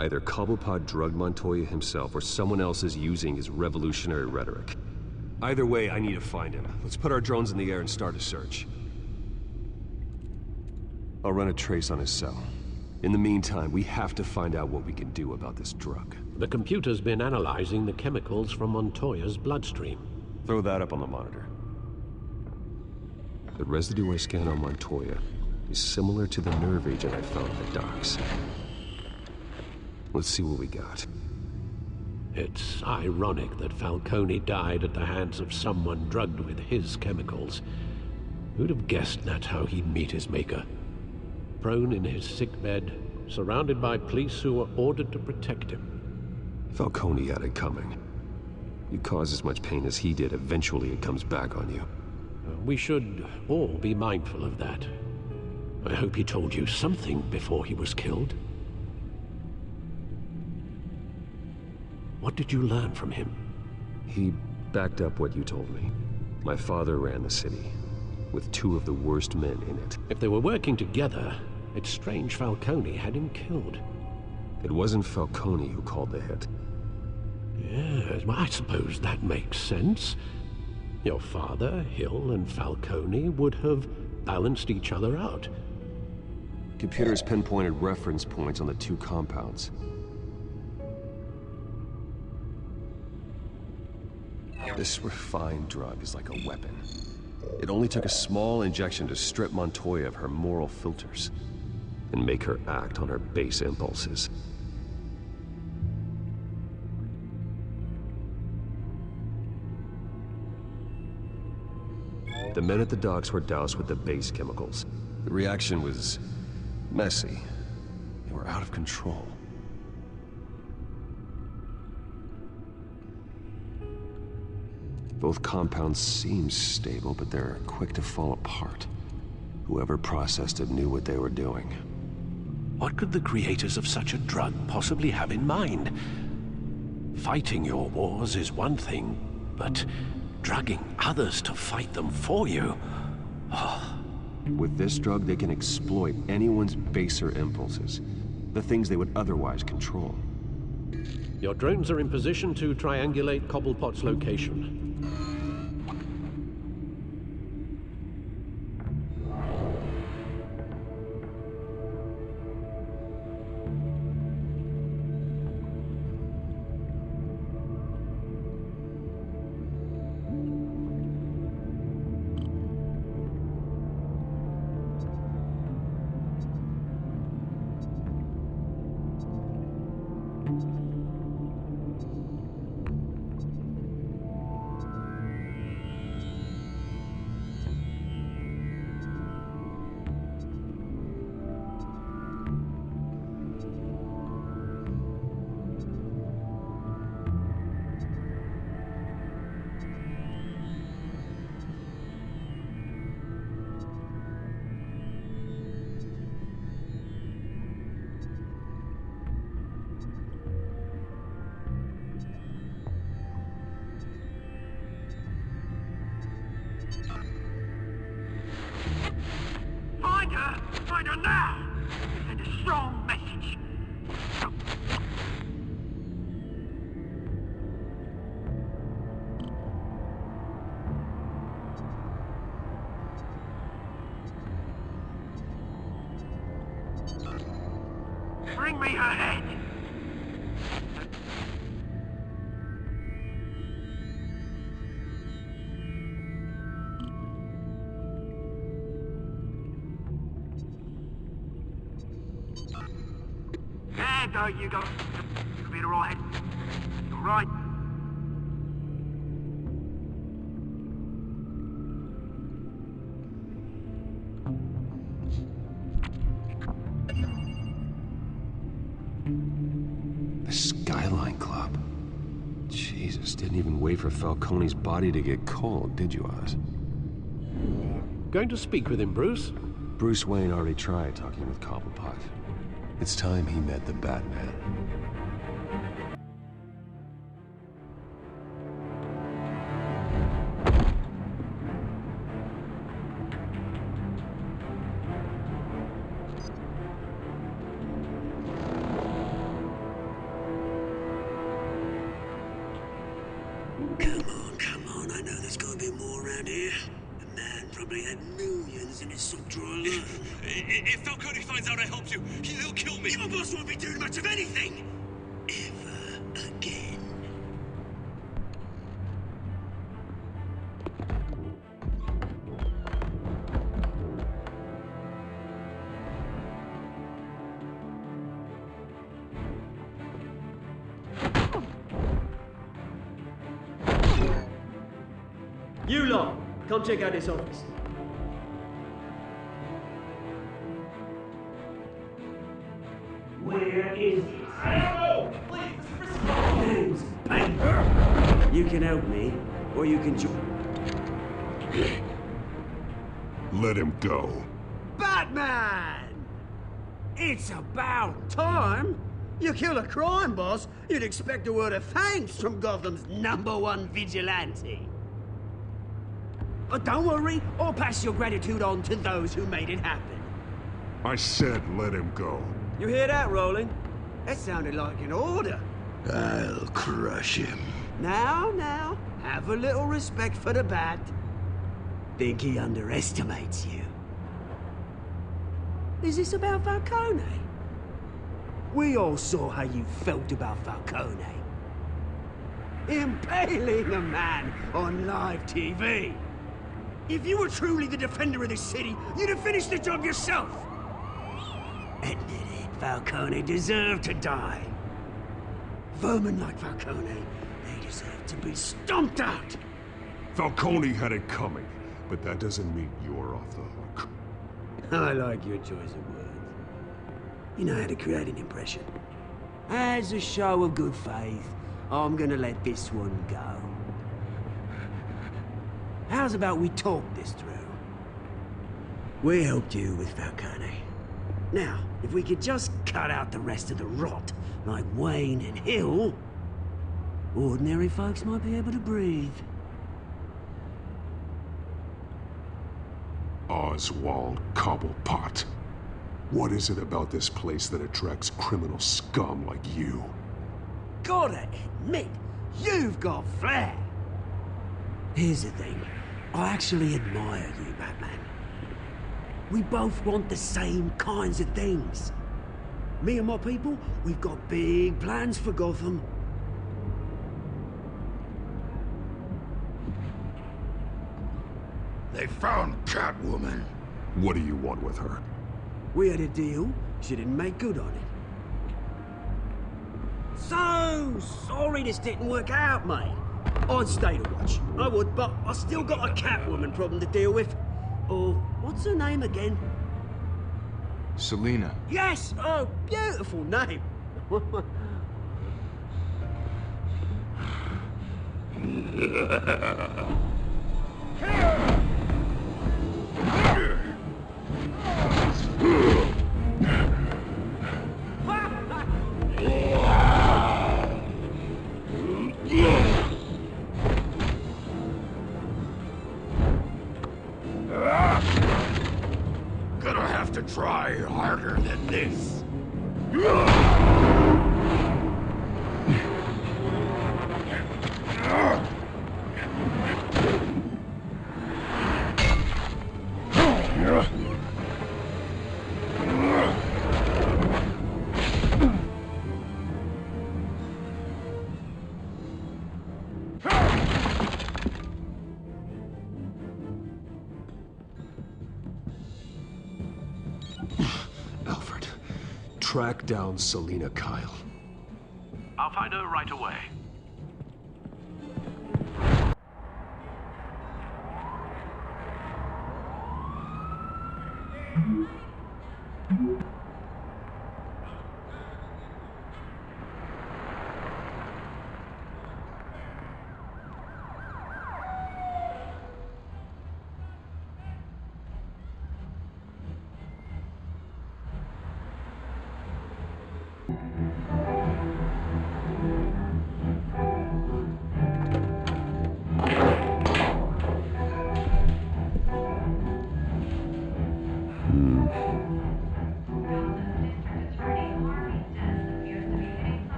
Either Cobblepot drugged Montoya himself, or someone else is using his revolutionary rhetoric. Either way, I need to find him. Let's put our drones in the air and start a search. I'll run a trace on his cell. In the meantime, we have to find out what we can do about this drug. The computer's been analyzing the chemicals from Montoya's bloodstream. Throw that up on the monitor. The residue I scanned on Montoya is similar to the nerve agent I found at the docks. Let's see what we got. It's ironic that Falcone died at the hands of someone drugged with his chemicals. Who'd have guessed that's how he'd meet his maker? Prone in his sickbed, surrounded by police who were ordered to protect him. Falcone had it coming. You cause as much pain as he did, eventually it comes back on you. We should all be mindful of that. I hope he told you something before he was killed. What did you learn from him? He backed up what you told me. My father ran the city, with two of the worst men in it. If they were working together, it's strange Falcone had him killed. It wasn't Falcone who called the hit. Yes, well, I suppose that makes sense. Your father, Hill, and Falcone would have balanced each other out. Computers pinpointed reference points on the two compounds. This refined drug is like a weapon. It only took a small injection to strip Montoya of her moral filters and make her act on her base impulses. The men at the docks were doused with the base chemicals. The reaction was messy. They were out of control. Both compounds seem stable, but they're quick to fall apart. Whoever processed it knew what they were doing. What could the creators of such a drug possibly have in mind? Fighting your wars is one thing, but drugging others to fight them for you? Oh. With this drug, they can exploit anyone's baser impulses, the things they would otherwise control. Your drones are in position to triangulate Cobblepot's location. Find her now! Send a strong message. Bring me her head! There you go. You'll be alright. Alright. The Skyline Club. Jesus, didn't even wait for Falcone's body to get cold, did you, Oz? Going to speak with him, Bruce? Bruce Wayne already tried talking with Cobblepot. It's time he met the Batman. Yeah, the man probably had millions in his soft drawer alone. If Falcone finds out I helped you, he'll kill me. Your boss won't be doing much of anything! Ever again. You lot, come check out this office. Where is this? I don't know! Please, Name's Banker. You can help me, or you can join. Let him go. Batman! It's about time. You kill a crime boss, you'd expect a word of thanks from Gotham's #1 vigilante. But don't worry, I'll pass your gratitude on to those who made it happen. I said let him go. You hear that, Roland? That sounded like an order. I'll crush him. Now, have a little respect for the Bat. Think he underestimates you. Is this about Falcone? We all saw how you felt about Falcone. Impaling a man on live TV. If you were truly the defender of this city, you'd have finished the job yourself. Admit it, Falcone deserved to die. Vermin like Falcone, they deserve to be stomped out. Falcone had it coming, but that doesn't mean you're off the hook. I like your choice of words. You know how to create an impression. As a show of good faith, I'm gonna let this one go. How's about we talk this through? We helped you with Falcone. Now, if we could just cut out the rest of the rot, like Wayne and Hill, ordinary folks might be able to breathe. Oswald Cobblepot. What is it about this place that attracts criminal scum like you? Gotta admit, you've got flair. Here's the thing. I actually admire you, Batman. We both want the same kinds of things. Me and my people, we've got big plans for Gotham. They found Catwoman. What do you want with her? We had a deal, she didn't make good on it. So sorry this didn't work out, mate. I'd stay to watch. I would, but I still got a Catwoman problem to deal with. Oh, what's her name again? Selina. Yes! Oh, beautiful name. Gonna have to try harder than this. Alfred, track down Selina Kyle. I'll find her right away.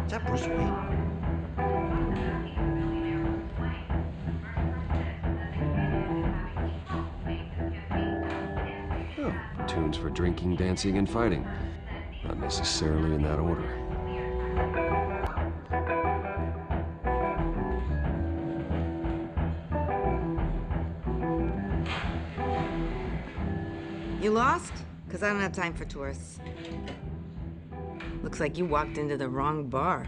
Is that Bruce Wayne? for drinking, dancing, and fighting. Not necessarily in that order. You lost? Because I don't have time for tourists. Looks like you walked into the wrong bar.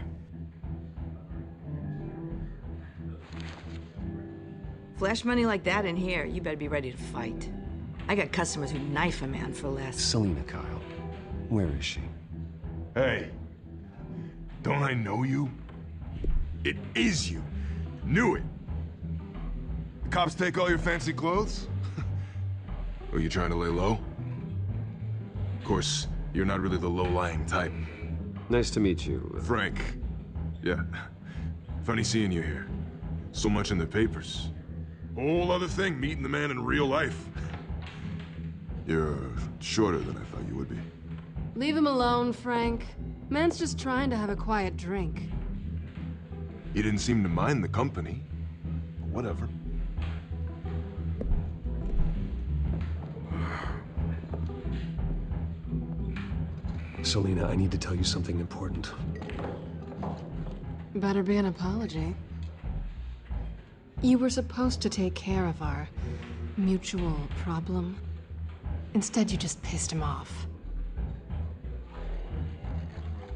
Flash money like that in here, you better be ready to fight. I got customers who knife a man for less. Selina, Kyle. Where is she? Hey, don't I know you? It is you. Knew it. The cops take all your fancy clothes? Are you trying to lay low? Of course, you're not really the low-lying type. Nice to meet you. Frank. Yeah. Funny seeing you here. So much in the papers. Whole other thing, meeting the man in real life. You're shorter than I thought you would be. Leave him alone, Frank. Man's just trying to have a quiet drink. You didn't seem to mind the company. But whatever. Selina, I need to tell you something important. Better be an apology. You were supposed to take care of our mutual problem. Instead, you just pissed him off.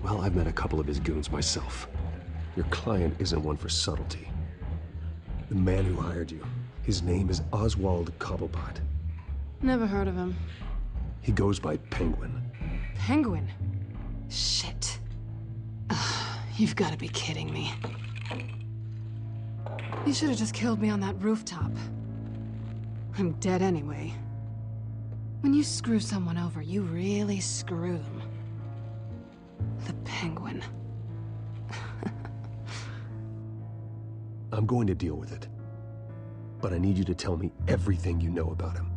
Well, I've met a couple of his goons myself. Your client isn't one for subtlety. The man who hired you, his name is Oswald Cobblepot. Never heard of him. He goes by Penguin. Penguin? Shit. Ugh, you've got to be kidding me. You should have just killed me on that rooftop. I'm dead anyway. When you screw someone over, you really screw them. The Penguin. I'm going to deal with it. But I need you to tell me everything you know about him.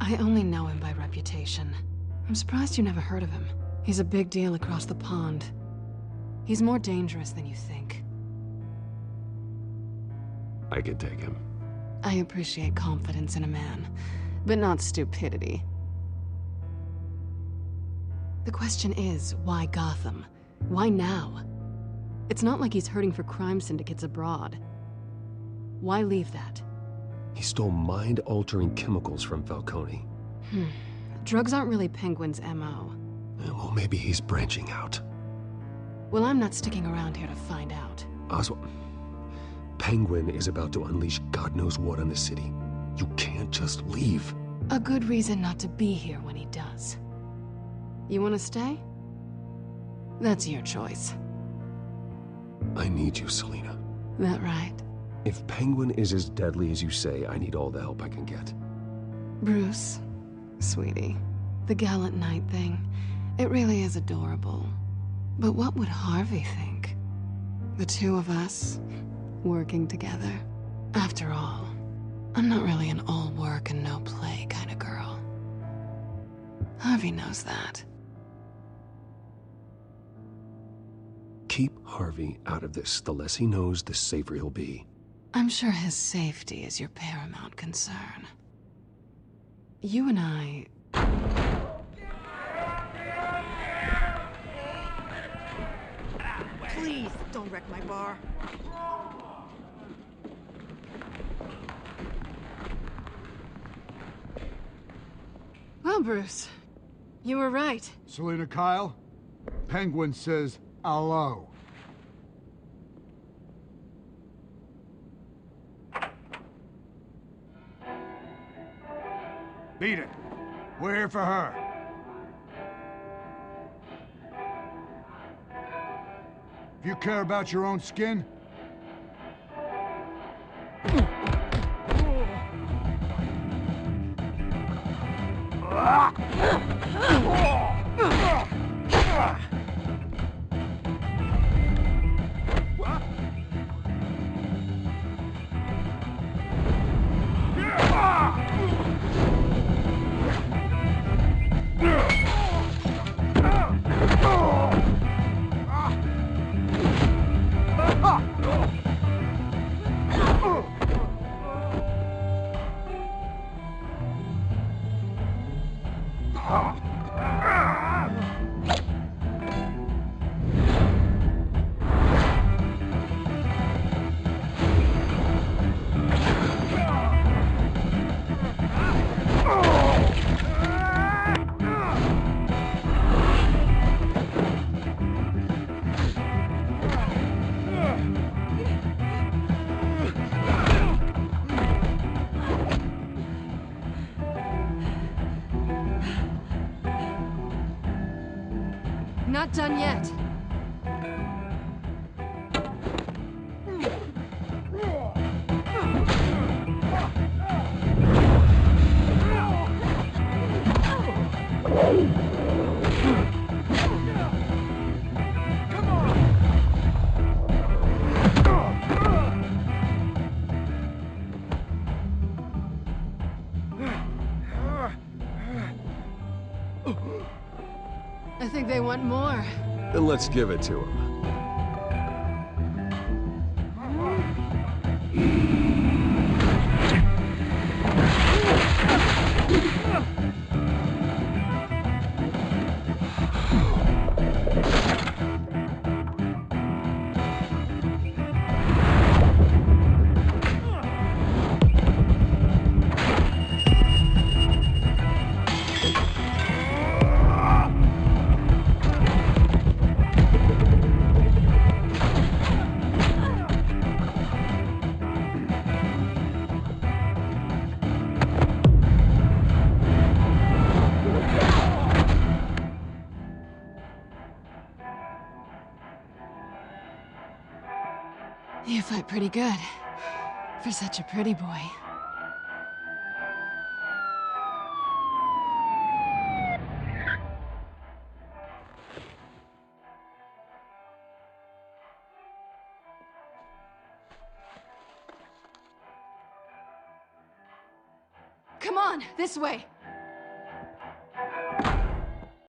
I only know him by reputation. I'm surprised you never heard of him. He's a big deal across the pond. He's more dangerous than you think. I can take him. I appreciate confidence in a man, but not stupidity. The question is, why Gotham? Why now? It's not like he's hurting for crime syndicates abroad. Why leave that? He stole mind-altering chemicals from Falcone. Drugs aren't really Penguin's MO. Well, maybe he's branching out. Well, I'm not sticking around here to find out. Oswald, Penguin is about to unleash God knows what on the city. You can't just leave. A good reason not to be here when he does. You want to stay? That's your choice. I need you, Selina. That right? If Penguin is as deadly as you say, I need all the help I can get. Bruce, sweetie, the gallant knight thing, it really is adorable. But what would Harvey think? The two of us, working together. After all, I'm not really an all work and no play kind of girl. Harvey knows that. Keep Harvey out of this. The less he knows, the safer he'll be. I'm sure his safety is your paramount concern. You and I... Please, don't wreck my bar. Well, Bruce, you were right. Selina, Kyle, Penguin says hello. Beat it. We're here for her. If you care about your own skin, done yet. I think they want more. Then let's give it to him. You fight pretty good. For such a pretty boy. Come on, this way.